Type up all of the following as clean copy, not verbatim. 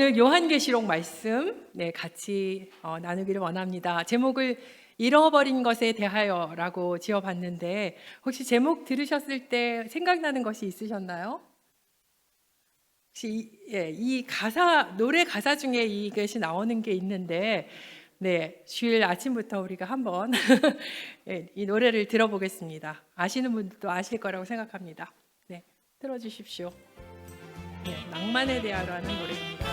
오늘 요한계시록 말씀 같이 나누기를 원합니다. 제목을 잃어버린 것에 대하여라고 지어봤는데 혹시 제목 들으셨을 때 생각나는 것이 있으셨나요? 혹시 이 가사, 노래 가사 중에 이것이 나오는 게 있는데 주일 아침부터 우리가 한번 이 노래를 들어보겠습니다. 아시는 분들도 아실 거라고 생각합니다. 틀어주십시오. 낭만에 대하여라는 노래입니다.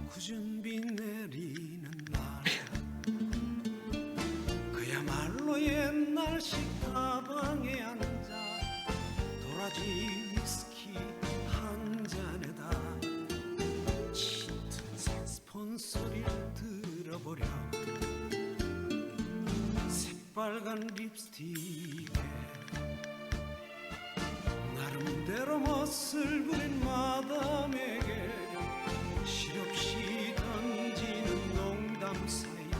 굳은 비 내리는 날 그야말로 옛날식 다방에 앉아 도라지 위스키 한 잔에다 짙은 색스폰 소리를 들어보렴 새빨간 립스틱에 나름대로 멋을 부린 마담에게 실없이 던지는 농담 사이로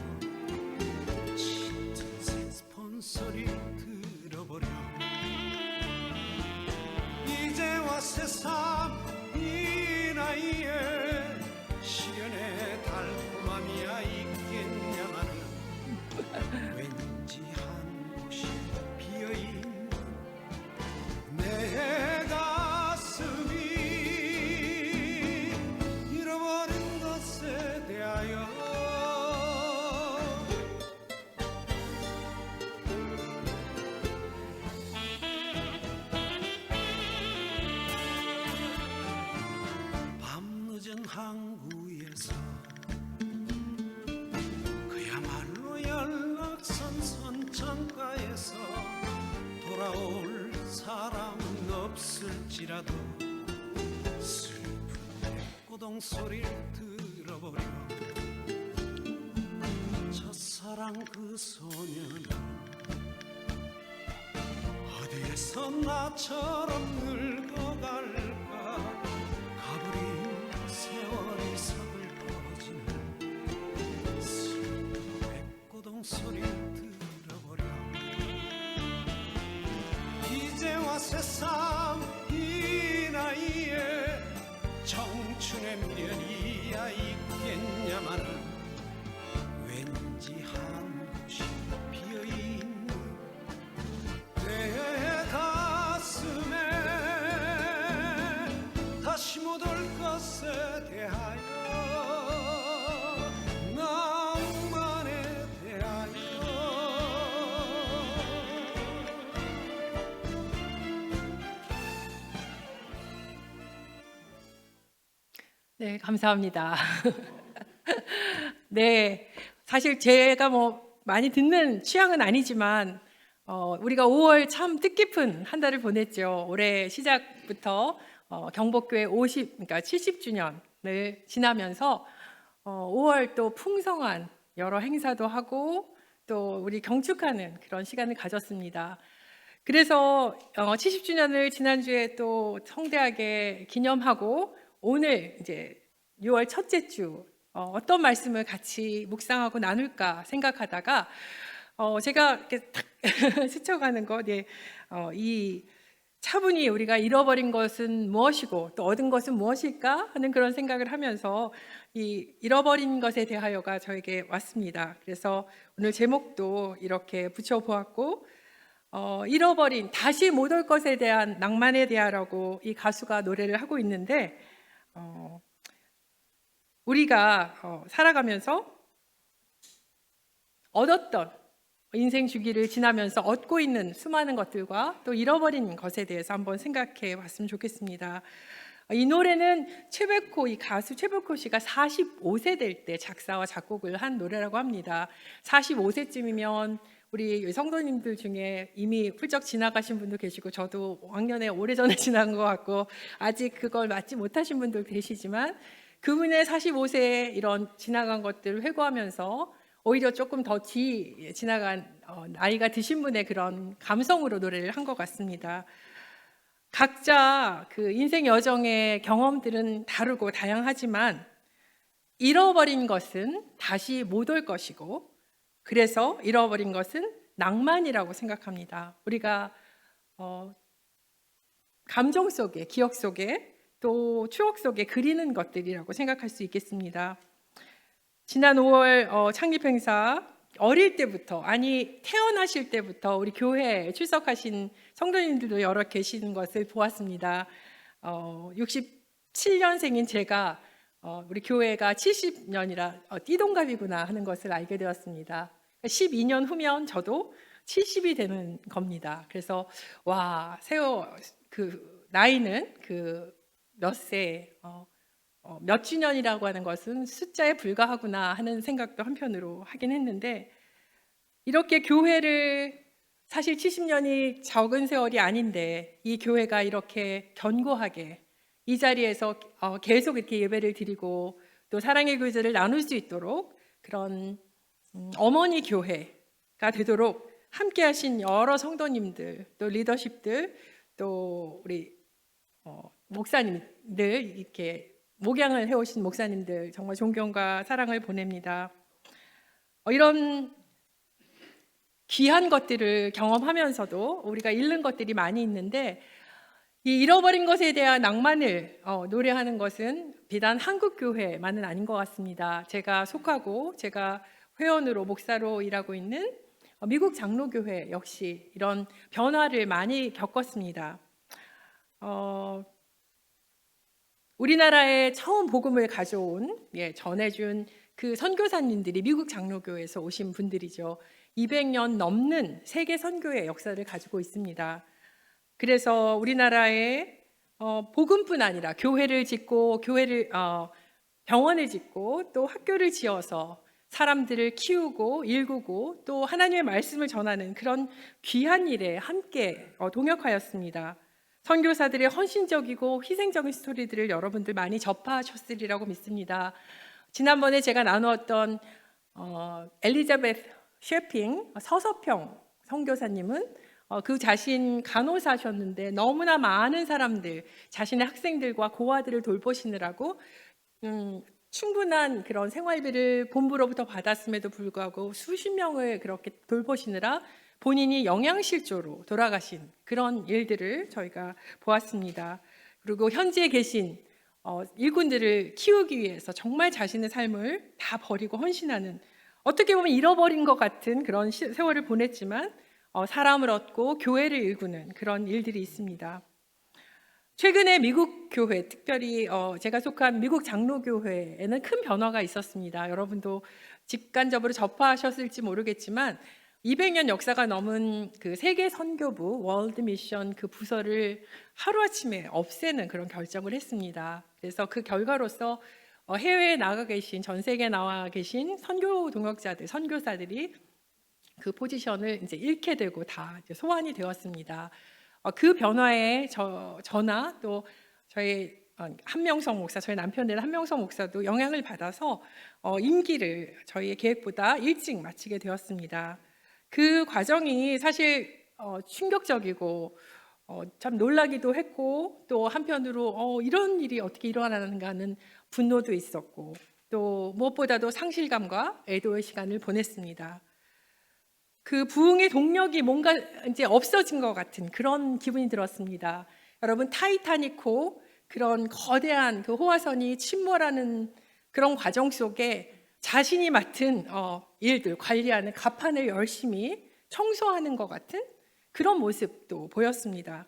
짙은 색스폰 소리 들어보렴 이제와 새삼 이 나이에 시련의 달콤함이야 있겠냐마는 왠지 한 곳이 비어있는 내 가슴이 잃어버린 것에 대하여 밤늦은 항구에서 그야말로 연락선 선창가에서 돌아올 사람은 없을지라도 슬픈 백고동 소리를 들어보렴 첫사랑 그 소년은 어디에서 나처럼 늙어갈까 가버린 세월이 서글퍼지는 슬픈 백고동 소리를 들어보렴 이제와 새삼 이 나이에 청춘의 미련이야 있겠냐마는 왠지 한 곳이 비어있는 내 가슴에 다시 못 올 것에 대하여 낭만에 대하여 감사합니다. 사실 제가 많이 듣는 취향은 아니지만 우리가 5월 참 뜻깊은 한 달을 보냈죠. 올해 시작부터 경복교회 70주년을 지나면서 5월 또 풍성한 여러 행사도 하고 또 우리 경축하는 그런 시간을 가졌습니다. 그래서 70주년을 지난주에 또 성대하게 기념하고 오늘 이제 6월 첫째 주 어떤 말씀을 같이 묵상하고 나눌까 생각하다가 제가 이렇게 탁 스쳐가는 이 차분히 우리가 잃어버린 것은 무엇이고 또 얻은 것은 무엇일까 하는 그런 생각을 하면서 이 잃어버린 것에 대하여가 저에게 왔습니다. 그래서 오늘 제목도 이렇게 붙여보았고 잃어버린 다시 못 올 것에 대한 낭만에 대하라고 이 가수가 노래를 하고 있는데 우리가 살아가면서 얻었던 인생 주기를 지나면서 얻고 있는 수많은 것들과 또 잃어버린 것에 대해서 한번 생각해 봤으면 좋겠습니다. 이 노래는 이 가수 최백호 씨가 45세 될 때 작사와 작곡을 한 노래라고 합니다. 45세쯤이면 우리 성도님들 중에 이미 훌쩍 지나가신 분도 계시고 저도 왕년에 오래전에 지난 것 같고 아직 그걸 맞지 못하신 분도 계시지만 그분의 45세에 이런 지나간 것들을 회고하면서 오히려 조금 더 지나간 나이가 드신 분의 그런 감성으로 노래를 한 것 같습니다. 각자 그 인생 여정의 경험들은 다르고 다양하지만 잃어버린 것은 다시 못 올 것이고 그래서 잃어버린 것은 낭만이라고 생각합니다. 우리가 감정 속에, 기억 속에 또 추억 속에 그리는 것들이라고 생각할 수 있겠습니다. 지난 5월 창립 행사 어릴 때부터, 아니 태어나실 때부터 우리 교회에 출석하신 성도님들도 여러 계시는 것을 보았습니다. 67년생인 제가 우리 교회가 70년이라 띠동갑이구나 하는 것을 알게 되었습니다. 12년 후면 저도 70이 되는 겁니다. 그래서 와, 그 나이는 그 몇 세, 몇 주년이라고 하는 것은 숫자에 불과하구나 하는 생각도 한편으로 하긴 했는데, 이렇게 교회를, 사실 70년이 적은 세월이 아닌데 이 교회가 이렇게 견고하게 이 자리에서 계속 이렇게 예배를 드리고 또 사랑의 교제를 나눌 수 있도록 그런 어머니 교회가 되도록 함께 하신 여러 성도님들, 또 리더십들, 또 우리 목사님들, 이렇게 목양을 해오신 목사님들 정말 존경과 사랑을 보냅니다. 이런 귀한 것들을 경험하면서도 우리가 잃는 것들이 많이 있는데, 이 잃어버린 것에 대한 낭만을 노래하는 것은 비단 한국 교회만은 아닌 것 같습니다. 제가 속하고 제가 회원으로 목사로 일하고 있는 미국 장로교회 역시 이런 변화를 많이 겪었습니다. 우리나라에 처음 복음을 가져온, 전해준 그 선교사님들이 미국 장로교회에서 오신 분들이죠. 200년 넘는 세계 선교의 역사를 가지고 있습니다. 그래서 우리나라에 복음뿐 아니라 교회를 짓고 병원을 짓고 또 학교를 지어서 사람들을 키우고 일구고 또 하나님의 말씀을 전하는 그런 귀한 일에 함께 동역하였습니다. 선교사들의 헌신적이고 희생적인 스토리들을 여러분들 많이 접하셨으리라고 믿습니다. 지난번에 제가 나누었던 엘리자베스 셰핑 서서평 선교사님은 그 자신 간호사셨는데 너무나 많은 사람들, 자신의 학생들과 고아들을 돌보시느라고 충분한 그런 생활비를 본부로부터 받았음에도 불구하고 수십 명을 그렇게 돌보시느라 본인이 영양실조로 돌아가신 그런 일들을 저희가 보았습니다. 그리고 현지에 계신 일꾼들을 키우기 위해서 정말 자신의 삶을 다 버리고 헌신하는, 어떻게 보면 잃어버린 것 같은 그런 세월을 보냈지만 사람을 얻고 교회를 일구는 그런 일들이 있습니다. 최근에 미국 교회, 특별히 제가 속한 미국 장로교회에는 큰 변화가 있었습니다. 여러분도 직간접으로 접하셨을지 모르겠지만 200년 역사가 넘은 그 세계 선교부 월드 미션 그 부서를 하루아침에 없애는 그런 결정을 했습니다. 그래서 그 결과로서 해외에 나가 계신, 전 세계에 나와 계신 선교 동역자들, 선교사들이 그 포지션을 이제 잃게 되고 다 이제 소환이 되었습니다. 그 변화에 저나 또 저희 한명성 목사, 저희 남편의 한명성 목사도 영향을 받아서 임기를 저희의 계획보다 일찍 마치게 되었습니다. 그 과정이 사실 충격적이고 참 놀라기도 했고, 또 한편으로 이런 일이 어떻게 일어나는가 하는 분노도 있었고, 또 무엇보다도 상실감과 애도의 시간을 보냈습니다. 그 부흥의 동력이 뭔가 이제 없어진 것 같은 그런 기분이 들었습니다. 여러분, 타이타닉호 그런 거대한 그 호화선이 침몰하는 그런 과정 속에 자신이 맡은 일들, 관리하는 갑판을 열심히 청소하는 것 같은 그런 모습도 보였습니다.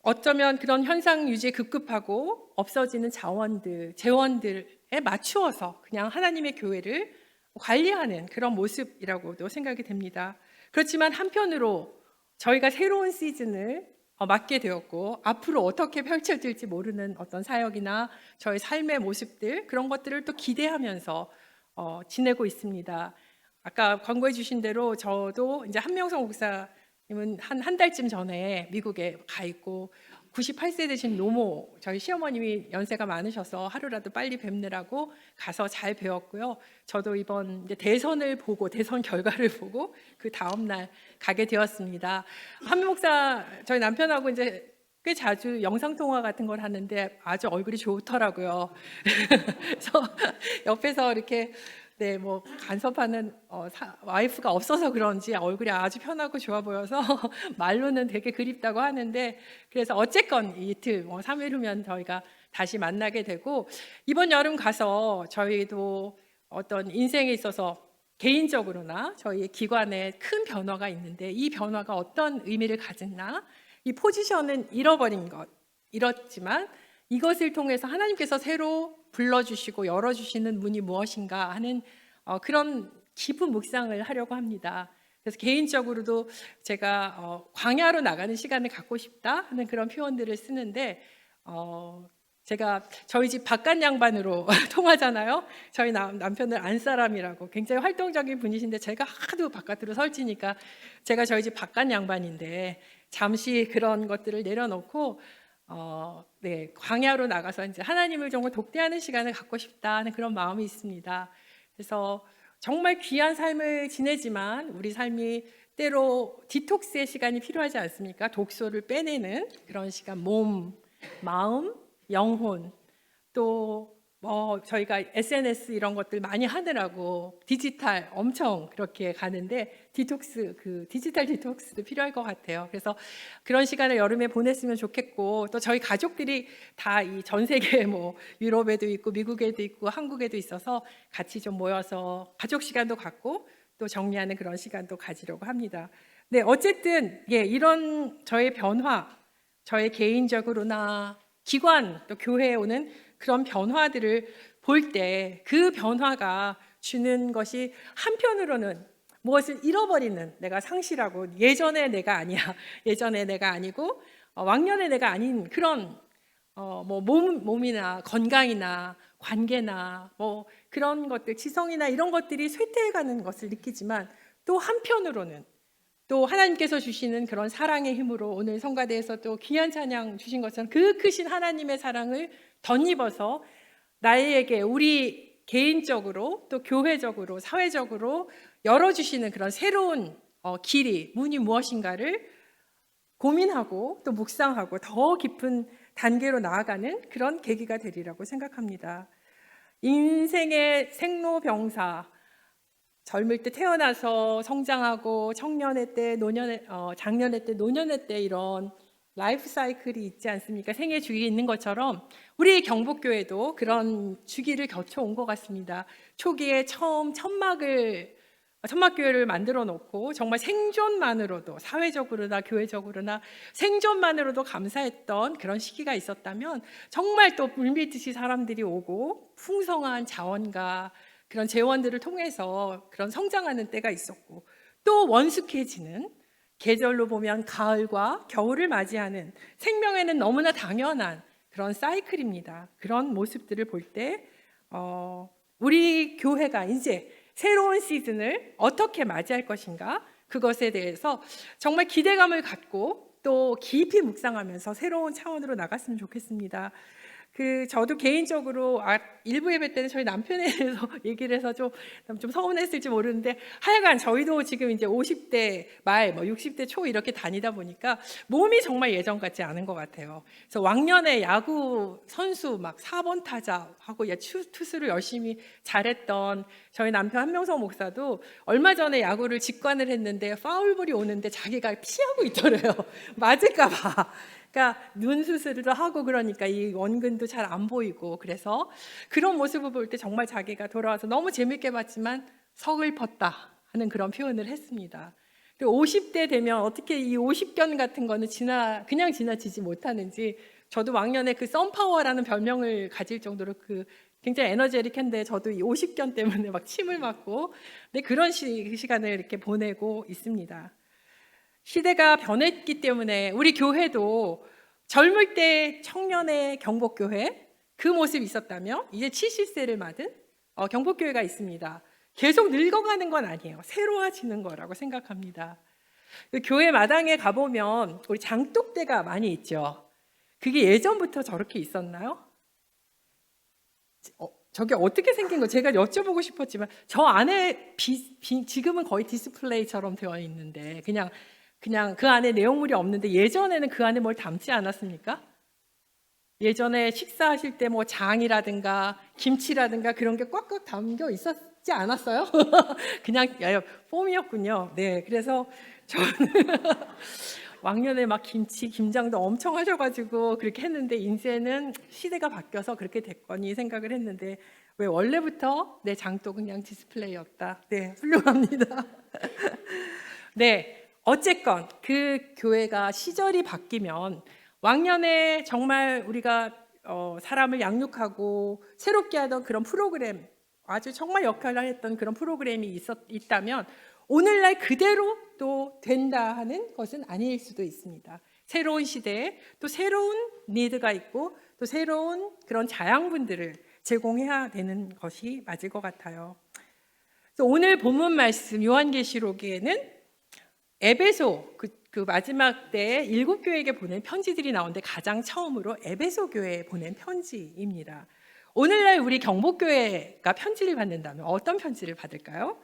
어쩌면 그런 현상 유지에 급급하고 없어지는 자원들, 재원들에 맞추어서 그냥 하나님의 교회를 관리하는 그런 모습이라고도 생각이 됩니다. 그렇지만 한편으로 저희가 새로운 시즌을 맡게 되었고, 앞으로 어떻게 펼쳐질지 모르는 어떤 사역이나 저희 삶의 모습들, 그런 것들을 또 기대하면서 지내고 있습니다. 아까 광고해 주신 대로 저도 이제 한명성 목사님은 한 달쯤 전에 미국에 가 있고, 98세 되신 노모, 저희 시어머님이 연세가 많으셔서 하루라도 빨리 뵙느라고 가서 잘 배웠고요. 저도 이번 이제 대선을 보고, 대선 결과를 보고 그 다음 날 가게 되었습니다. 한 목사, 저희 남편하고 이제 꽤 자주 영상 통화 같은 걸 하는데 아주 얼굴이 좋더라고요. 그래서 옆에서 이렇게 네, 뭐 간섭하는 와이프가 없어서 그런지 얼굴이 아주 편하고 좋아 보여서 말로는 되게 그립다고 하는데, 그래서 어쨌건 이틀 3일 후면 저희가 다시 만나게 되고, 이번 여름 가서 저희도 어떤 인생에 있어서 개인적으로나 저희의 기관에 큰 변화가 있는데, 이 변화가 어떤 의미를 가졌나, 이 포지션은 잃었지만 이것을 통해서 하나님께서 새로 불러주시고 열어주시는 문이 무엇인가 하는 그런 깊은 묵상을 하려고 합니다. 그래서 개인적으로도 제가 광야로 나가는 시간을 갖고 싶다 하는 그런 표현들을 쓰는데, 제가 저희 집 바깥 양반으로 통하잖아요. 저희 남편은 안사람이라고 굉장히 활동적인 분이신데, 제가 하도 바깥으로 설치니까 제가 저희 집 바깥 양반인데 잠시 그런 것들을 내려놓고 네, 광야로 나가서 이제 하나님을 정말 독대하는 시간을 갖고 싶다는 그런 마음이 있습니다. 그래서 정말 귀한 삶을 지내지만 우리 삶이 때로 디톡스의 시간이 필요하지 않습니까? 독소를 빼내는 그런 시간, 몸, 마음, 영혼, 또 저희가 SNS 이런 것들 많이 하느라고 디지털 엄청 그렇게 가는데, 디지털 디톡스도 필요할 것 같아요. 그래서 그런 시간을 여름에 보냈으면 좋겠고, 또 저희 가족들이 다 이 전 세계 유럽에도 있고 미국에도 있고 한국에도 있어서 같이 좀 모여서 가족 시간도 갖고 또 정리하는 그런 시간도 가지려고 합니다. 네, 어쨌든 이런 저의 변화, 저의 개인적으로나 기관 또 교회에 오는 그런 변화들을 볼 때, 그 변화가 주는 것이 한편으로는 무엇을 잃어버리는, 내가 상실하고 예전의 내가 아니야, 예전의 내가 아니고 왕년의 내가 아닌 그런 몸이나 건강이나 관계나 그런 것들, 지성이나 이런 것들이 쇠퇴해가는 것을 느끼지만, 또 한편으로는 또 하나님께서 주시는 그런 사랑의 힘으로 오늘 성가대에서 또 귀한 찬양 주신 것처럼 그 크신 하나님의 사랑을 덧입어서 나에게, 우리 개인적으로 또 교회적으로 사회적으로 열어주시는 그런 새로운 길이, 문이 무엇인가를 고민하고 또 묵상하고 더 깊은 단계로 나아가는 그런 계기가 되리라고 생각합니다. 인생의 생로병사, 젊을 때 태어나서 성장하고 청년의 때, 장년의 때, 노년의 때 이런 라이프 사이클이 있지 않습니까? 생애 주기가 있는 것처럼 우리 경복교회도 그런 주기를 거쳐온 것 같습니다. 초기에 처음 천막교회를 만들어 놓고 정말 생존만으로도, 사회적으로나 교회적으로나 생존만으로도 감사했던 그런 시기가 있었다면, 정말 또 물밀듯이 사람들이 오고 풍성한 자원과 그런 재원들을 통해서 그런 성장하는 때가 있었고, 또 원숙해지는, 계절로 보면 가을과 겨울을 맞이하는 생명에는 너무나 당연한 그런 사이클입니다. 그런 모습들을 볼 때 우리 교회가 이제 새로운 시즌을 어떻게 맞이할 것인가, 그것에 대해서 정말 기대감을 갖고 또 깊이 묵상하면서 새로운 차원으로 나갔으면 좋겠습니다. 저도 개인적으로 일부 예배 때는 저희 남편에 대해서 얘기를 해서 좀 서운했을지 모르는데, 하여간 저희도 지금 이제 50대 말 60대 초 이렇게 다니다 보니까 몸이 정말 예전 같지 않은 것 같아요. 그래서 왕년에 야구 선수 막 4번 타자하고 투수를 열심히 잘했던 저희 남편 한명석 목사도 얼마 전에 야구를 직관을 했는데 파울볼이 오는데 자기가 피하고 있더래요. 맞을까 봐. 그러니까 눈 수술도 하고, 그러니까 이 원근도 잘 안 보이고, 그래서 그런 모습을 볼 때 정말 자기가 돌아와서 너무 재밌게 봤지만 서글펐다 하는 그런 표현을 했습니다. 그리고 50대 되면 어떻게 이 50견 같은 거는 그냥 지나치지 못하는지, 저도 왕년에 그 썬파워라는 별명을 가질 정도로 굉장히 에너제틱한데, 저도 이 50견 때문에 막 침을 맞고, 네, 그런 시간을 이렇게 보내고 있습니다. 시대가 변했기 때문에 우리 교회도 젊을 때 청년의 경복교회, 그 모습이 있었다면 이제 70세를 맞은 경복교회가 있습니다. 계속 늙어가는 건 아니에요. 새로워지는 거라고 생각합니다. 교회 마당에 가보면 우리 장독대가 많이 있죠. 그게 예전부터 저렇게 있었나요? 저게 어떻게 생긴 거 제가 여쭤보고 싶었지만, 저 안에 지금은 거의 디스플레이처럼 되어 있는데 그냥 그 안에 내용물이 없는데, 예전에는 그 안에 뭘 담지 않았습니까? 예전에 식사하실 때 뭐 장이라든가 김치라든가 그런 게 꽉꽉 담겨 있었지 않았어요? 그냥 폼이었군요. 네, 그래서 저는 왕년에 막 김치, 김장도 엄청 하셔가지고 그렇게 했는데 이제는 시대가 바뀌어서 그렇게 됐거니 생각을 했는데 왜 원래부터 내 장도 그냥 디스플레이였다. 네, 훌륭합니다. 네, 어쨌건 그 교회가 시절이 바뀌면 왕년에 정말 우리가 사람을 양육하고 새롭게 하던 그런 프로그램, 아주 정말 역할을 했던 그런 프로그램이 있다면 오늘날 그대로 또 된다 하는 것은 아닐 수도 있습니다. 새로운 시대에 또 새로운 니드가 있고 또 새로운 그런 자양분들을 제공해야 되는 것이 맞을 것 같아요. 그래서 오늘 본문 말씀 요한계시록에는 에베소 그 마지막 때 7교회에게 보낸 편지들이 나오는데 가장 처음으로 에베소 교회에 보낸 편지입니다. 오늘날 우리 경복교회가 편지를 받는다면 어떤 편지를 받을까요?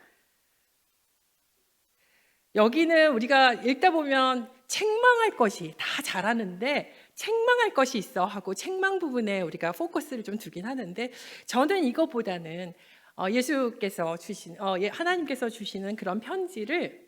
여기는 우리가 읽다 보면 책망할 것이 다 잘하는데 책망할 것이 있어 하고 책망 부분에 우리가 포커스를 좀 두긴 하는데 저는 이것보다는 예수께서 주신 하나님께서 주시는 그런 편지를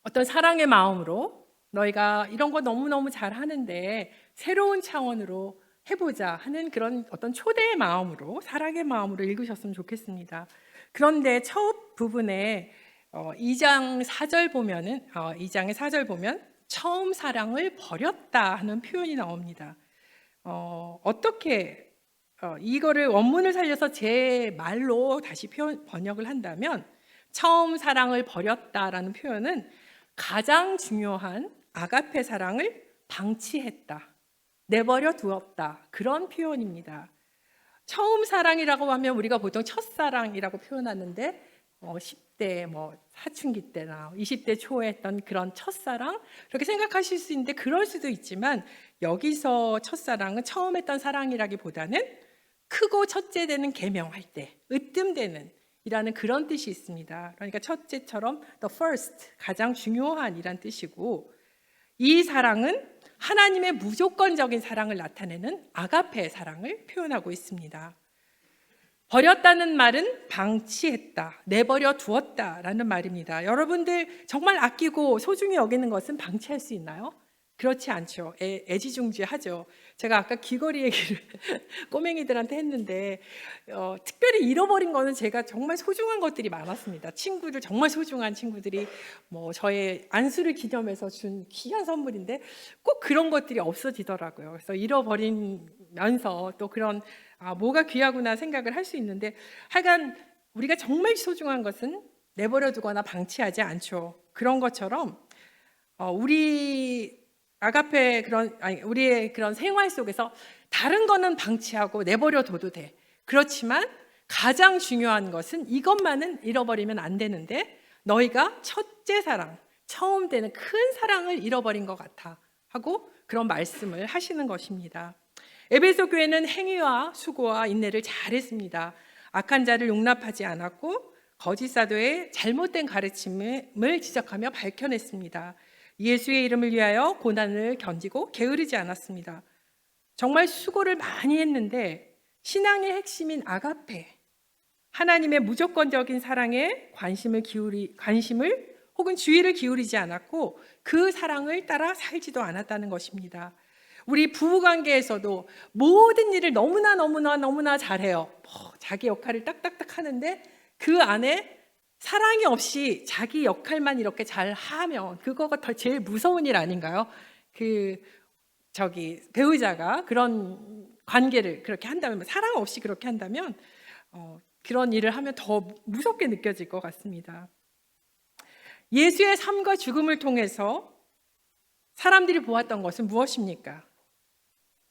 어떤 사랑의 마음으로 너희가 이런 거 너무너무 잘하는데 새로운 차원으로 해보자 하는 그런 어떤 초대의 마음으로 사랑의 마음으로 읽으셨으면 좋겠습니다. 그런데 첫 부분에 2장 4절 보면은 2장의 4절 보면 처음 사랑을 버렸다 하는 표현이 나옵니다. 어떻게 이거를 원문을 살려서 제 말로 다시 번역을 한다면 처음 사랑을 버렸다라는 표현은 가장 중요한 아가페 사랑을 방치했다, 내버려 두었다 그런 표현입니다. 처음 사랑이라고 하면 우리가 보통 첫사랑이라고 표현하는데 10대 사춘기 때나 20대 초에 했던 그런 첫사랑 그렇게 생각하실 수 있는데 그럴 수도 있지만 여기서 첫사랑은 처음 했던 사랑이라기보다는 크고 첫째 되는 계명할 때 으뜸되는 이라는 그런 뜻이 있습니다. 그러니까 첫째처럼 the first, 가장 중요한 이란 뜻이고 이 사랑은 하나님의 무조건적인 사랑을 나타내는 아가페 사랑을 표현하고 있습니다. 버렸다는 말은 방치했다, 내버려 두었다라는 말입니다. 여러분들 정말 아끼고 소중히 여기는 것은 방치할 수 있나요? 그렇지 않죠. 애지중지하죠. 제가 아까 귀걸이 얘기를 꼬맹이들한테 했는데 특별히 잃어버린 거는 제가 정말 소중한 것들이 많았습니다. 친구들 정말 소중한 친구들이 저의 안수를 기념해서 준 귀한 선물인데 꼭 그런 것들이 없어지더라고요. 그래서 잃어버리면서 또 그런 뭐가 귀하구나 생각을 할 수 있는데 하여간 우리가 정말 소중한 것은 내버려 두거나 방치하지 않죠. 그런 것처럼 우리 아가페 우리의 그런 생활 속에서 다른 거는 방치하고 내버려 둬도 돼. 그렇지만 가장 중요한 것은 이것만은 잃어버리면 안 되는데 너희가 첫째 사랑, 처음 되는 큰 사랑을 잃어버린 것 같아 하고 그런 말씀을 하시는 것입니다. 에베소 교회는 행위와 수고와 인내를 잘했습니다. 악한 자를 용납하지 않았고 거짓 사도의 잘못된 가르침을 지적하며 밝혀냈습니다. 예수의 이름을 위하여 고난을 견디고 게으르지 않았습니다. 정말 수고를 많이 했는데 신앙의 핵심인 아가페, 하나님의 무조건적인 사랑에 관심을 혹은 주의를 기울이지 않았고 그 사랑을 따라 살지도 않았다는 것입니다. 우리 부부관계에서도 모든 일을 너무나 잘해요. 자기 역할을 딱딱딱 하는데 그 안에 사랑이 없이 자기 역할만 이렇게 잘 하면 그거가 더 제일 무서운 일 아닌가요? 배우자가 그런 관계를 그렇게 한다면 사랑 없이 그렇게 한다면 그런 일을 하면 더 무섭게 느껴질 것 같습니다. 예수의 삶과 죽음을 통해서 사람들이 보았던 것은 무엇입니까?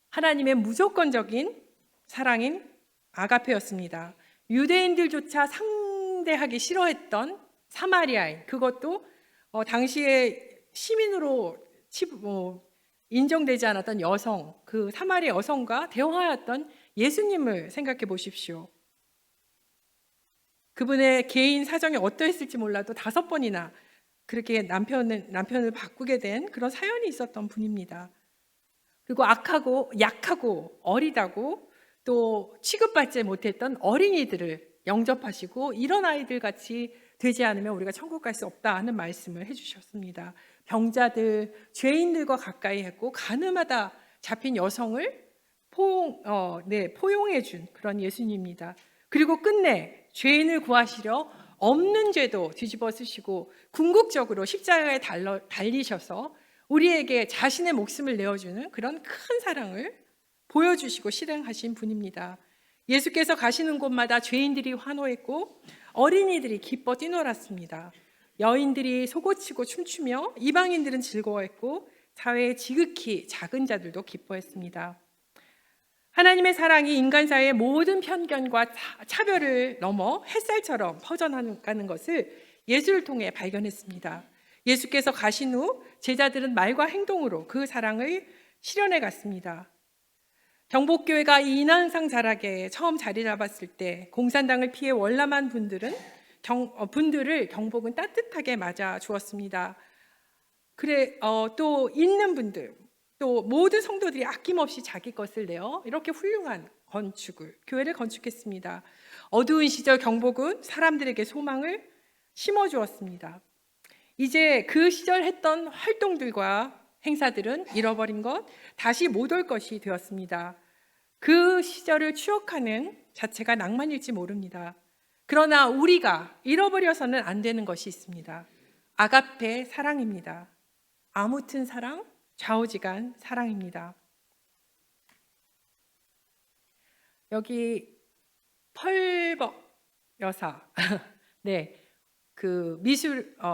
하나님의 무조건적인 사랑인 아가페였습니다. 유대인들조차 상대하기 싫어했던 사마리아인, 그것도 당시에 시민으로 인정되지 않았던 여성, 그 사마리아 여성과 대화하였던 예수님을 생각해 보십시오. 그분의 개인 사정이 어떠했을지 몰라도 5번이나 그렇게 남편을 바꾸게 된 그런 사연이 있었던 분입니다. 그리고 악하고 약하고 어리다고 또 취급받지 못했던 어린이들을 영접하시고 이런 아이들 같이 되지 않으면 우리가 천국 갈 수 없다 하는 말씀을 해주셨습니다. 병자들, 죄인들과 가까이 했고 가늠하다 잡힌 여성을 포용해 준 그런 예수님입니다. 그리고 끝내 죄인을 구하시려 없는 죄도 뒤집어 쓰시고 궁극적으로 십자가에 달리셔서 우리에게 자신의 목숨을 내어주는 그런 큰 사랑을 보여주시고 실행하신 분입니다. 예수께서 가시는 곳마다 죄인들이 환호했고 어린이들이 기뻐 뛰놀았습니다. 여인들이 속옷치고 춤추며 이방인들은 즐거워했고 사회의 지극히 작은 자들도 기뻐했습니다. 하나님의 사랑이 인간 사회의 모든 편견과 차별을 넘어 햇살처럼 퍼져나가는 것을 예수를 통해 발견했습니다. 예수께서 가신 후 제자들은 말과 행동으로 그 사랑을 실현해 갔습니다. 경복교회가 이 인왕산 자락에 처음 자리 잡았을 때 공산당을 피해 월남한 분들을 경복은 따뜻하게 맞아 주었습니다. 또 있는 분들, 또 모든 성도들이 아낌없이 자기 것을 내어 이렇게 훌륭한 교회를 건축했습니다. 어두운 시절 경복은 사람들에게 소망을 심어 주었습니다. 이제 그 시절 했던 활동들과 행사들은 잃어버린 것, 다시 못 올 것이 되었습니다. 그 시절을 추억하는 자체가 낭만일지 모릅니다. 그러나 우리가 잃어버려서는 안 되는 것이 있습니다. 아가페 사랑입니다. 아무튼 사랑, 좌우지간 사랑입니다. 여기 펄벅 여사, 네, 그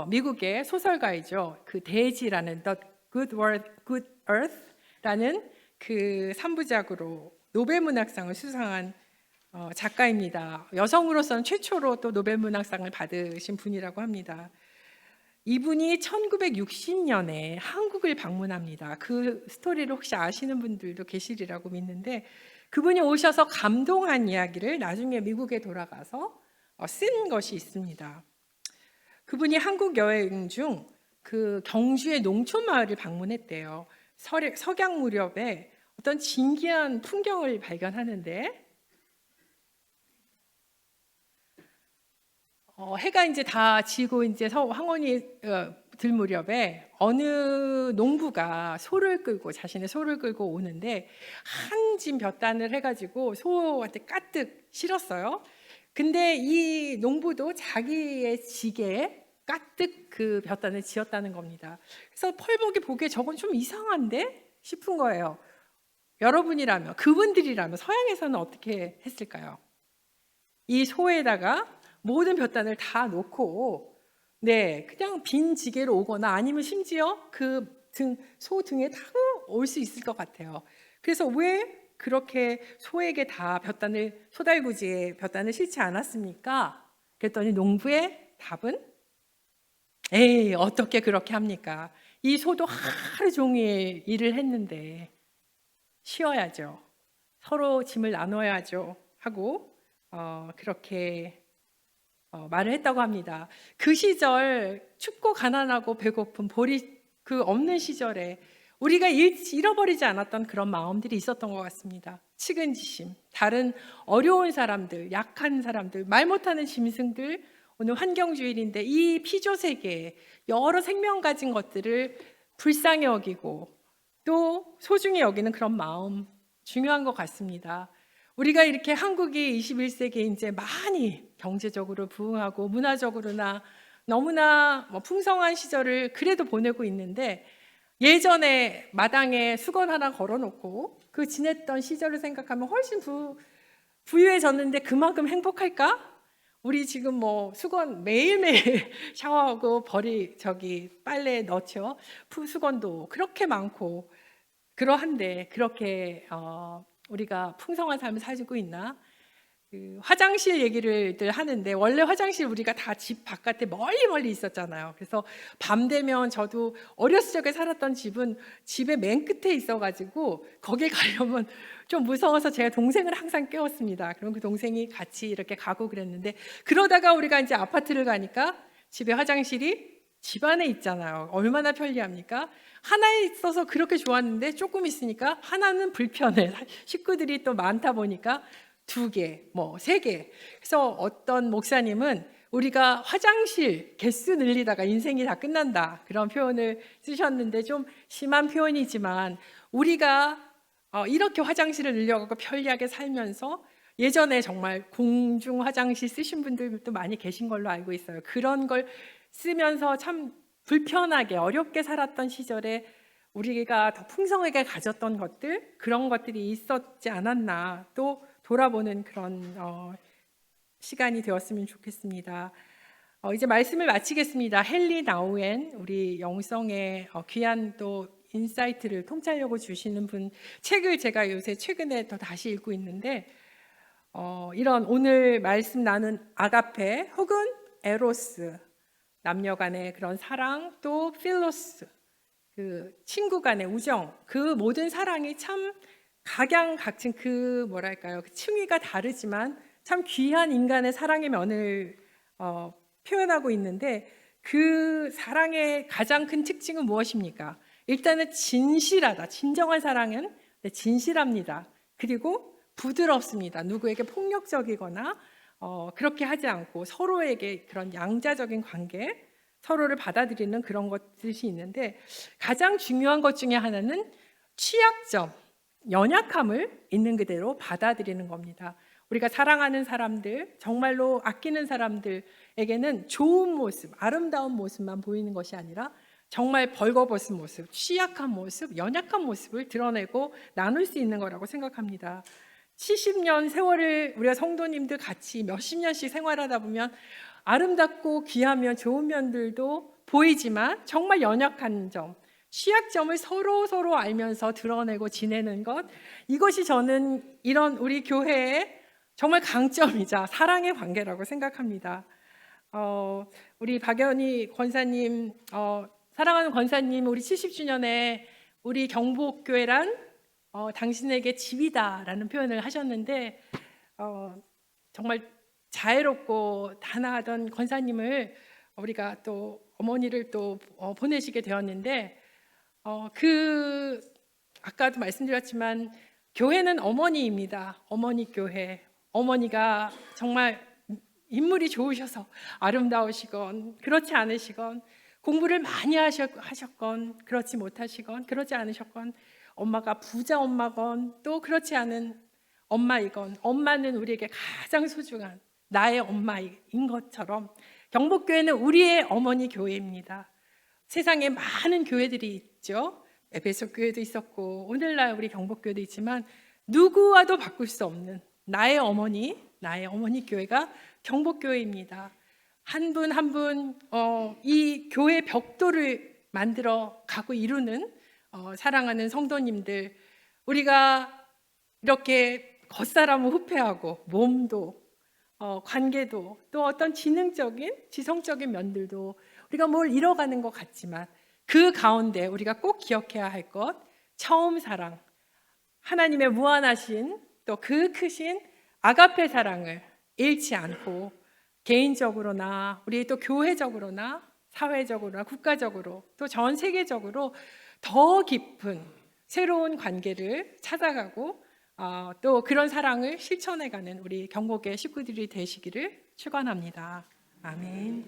미국의 소설가이죠. 그 대지라는 The Good World, Good Earth라는 그 3부작으로 노벨문학상을 수상한 작가입니다. 여성으로서는 최초로 또 노벨문학상을 받으신 분이라고 합니다. 이분이 1960년에 한국을 방문합니다. 그 스토리를 혹시 아시는 분들도 계시리라고 믿는데 그분이 오셔서 감동한 이야기를 나중에 미국에 돌아가서 쓴 것이 있습니다. 그분이 한국 여행 중 그 경주의 농촌 마을을 방문했대요. 석양 무렵에 어떤 진기한 풍경을 발견하는데 해가 이제 다 지고 이제 황혼이 들 무렵에 어느 농부가 자신의 소를 끌고 오는데 한 짐 볕단을 해가지고 소한테 가득 실었어요. 근데 이 농부도 자기의 지게에 가득 그 볕단을 지었다는 겁니다. 그래서 펄벅이 보기에 저건 좀 이상한데 싶은 거예요. 여러분이라면, 그분들이라면 서양에서는 어떻게 했을까요? 이 소에다가 모든 볕단을 다 놓고 그냥 빈 지게로 오거나 아니면 심지어 소 등에 타고 올 수 있을 것 같아요. 그래서 왜 그렇게 소에게 다 소달구지에 볕단을 싣지 않았습니까? 그랬더니 농부의 답은 에이, 어떻게 그렇게 합니까? 이 소도 하루 종일 일을 했는데 쉬어야죠. 서로 짐을 나눠야죠. 하고 그렇게 말을 했다고 합니다. 그 시절 춥고 가난하고 배고픈 보리 없는 시절에 우리가 잃어버리지 않았던 그런 마음들이 있었던 것 같습니다. 측은지심, 다른 어려운 사람들, 약한 사람들, 말 못하는 짐승들, 오늘 환경주일인데 이 피조 세계에 여러 생명 가진 것들을 불쌍히 여기고 또 소중히 여기는 그런 마음 중요한 것 같습니다. 우리가 이렇게 한국이 21세기에 이제 많이 경제적으로 부흥하고 문화적으로나 너무나 풍성한 시절을 그래도 보내고 있는데 예전에 마당에 수건 하나 걸어놓고 그 지냈던 시절을 생각하면 훨씬 부유해졌는데 그만큼 행복할까? 우리 지금 수건 매일매일 샤워하고 빨래 넣죠. 수건도 그렇게 많고 그러한데 그렇게 우리가 풍성한 삶을 살고 있나? 화장실 얘기를 하는데 원래 화장실 우리가 다 집 바깥에 멀리 있었잖아요. 그래서 밤 되면 저도 어렸을 적에 살았던 집은 집의 맨 끝에 있어가지고 거기 가려면 좀 무서워서 제가 동생을 항상 깨웠습니다. 그럼 그 동생이 같이 이렇게 가고 그랬는데 그러다가 우리가 이제 아파트를 가니까 집에 화장실이 집안에 있잖아요. 얼마나 편리합니까? 하나에 있어서 그렇게 좋았는데 조금 있으니까 하나는 불편해. 식구들이 또 많다 보니까 2개, 뭐 3개. 그래서 어떤 목사님은 우리가 화장실 개수 늘리다가 인생이 다 끝난다, 그런 표현을 쓰셨는데 좀 심한 표현이지만 우리가 이렇게 화장실을 늘려가고 편리하게 살면서 예전에 정말 공중 화장실 쓰신 분들도 많이 계신 걸로 알고 있어요. 그런 걸 쓰면서 참 불편하게 어렵게 살았던 시절에 우리가 더 풍성하게 가졌던 것들, 그런 것들이 있었지 않았나 또 돌아보는 그런 시간이 되었으면 좋겠습니다. 이제 말씀을 마치겠습니다. 헨리 나우엔, 우리 영성의 귀한 또 인사이트를 통찰력을 주시는 분 책을 제가 요새 최근에 더 다시 읽고 있는데, 이런 오늘 말씀 나눈 아가페 혹은 에로스, 남녀 간의 그런 사랑, 또 필로스, 그 친구 간의 우정, 그 모든 사랑이 참 각양각층, 그 뭐랄까요, 그 층위가 다르지만 참 귀한 인간의 사랑의 면을 표현하고 있는데, 그 사랑의 가장 큰 특징은 무엇입니까? 일단은 진실하다. 진정한 사랑은 진실합니다. 그리고 부드럽습니다. 누구에게 폭력적이거나 그렇게 하지 않고 서로에게 그런 양자적인 관계, 서로를 받아들이는 그런 것들이 있는데, 가장 중요한 것 중에 하나는 취약점, 연약함을 있는 그대로 받아들이는 겁니다. 우리가 사랑하는 사람들, 정말로 아끼는 사람들에게는 좋은 모습, 아름다운 모습만 보이는 것이 아니라 정말 벌거벗은 모습, 취약한 모습, 연약한 모습을 드러내고 나눌 수 있는 거라고 생각합니다. 70년 세월을 우리가 성도님들 같이 몇십 년씩 생활하다 보면 아름답고 귀하며 좋은 면들도 보이지만 정말 연약한 점, 취약점을 서로 알면서 드러내고 지내는 것, 이것이 저는 이런 우리 교회의 정말 강점이자 사랑의 관계라고 생각합니다. 우리 박연희 권사님, 사랑하는 권사님, 우리 70주년에 우리 경복교회란 당신에게 집이다라는 표현을 하셨는데, 정말 자애롭고 단아하던 권사님을 우리가 또 어머니를 또 보내시게 되었는데, 아까도 말씀드렸지만 교회는 어머니입니다. 어머니 교회. 어머니가 정말 인물이 좋으셔서 아름다우시건 그렇지 않으시건, 공부를 많이 하셨건 그렇지 못하시건 그렇지 않으셨건, 엄마가 부자 엄마건 또 그렇지 않은 엄마이건, 엄마는 우리에게 가장 소중한 나의 엄마인 것처럼 경복교회는 우리의 어머니 교회입니다. 세상에 많은 교회들이 있죠. 에베소 교회도 있었고 오늘날 우리 경복교회도 있지만 누구와도 바꿀 수 없는 나의 어머니 교회가 경복교회입니다. 한 분 한 분 이 교회 벽돌을 만들어 가고 이루는 사랑하는 성도님들, 우리가 이렇게 겉사람을 후패하고 몸도 관계도 또 어떤 지성적인 면들도 우리가 뭘 잃어가는 것 같지만, 그 가운데 우리가 꼭 기억해야 할 것, 처음 사랑, 하나님의 무한하신 또 그 크신 아가페 사랑을 잃지 않고 개인적으로나 우리 또 교회적으로나 사회적으로나 국가적으로 또 전 세계적으로 더 깊은 새로운 관계를 찾아가고 또 그런 사랑을 실천해가는 우리 경복의 식구들이 되시기를 축원합니다. 아멘.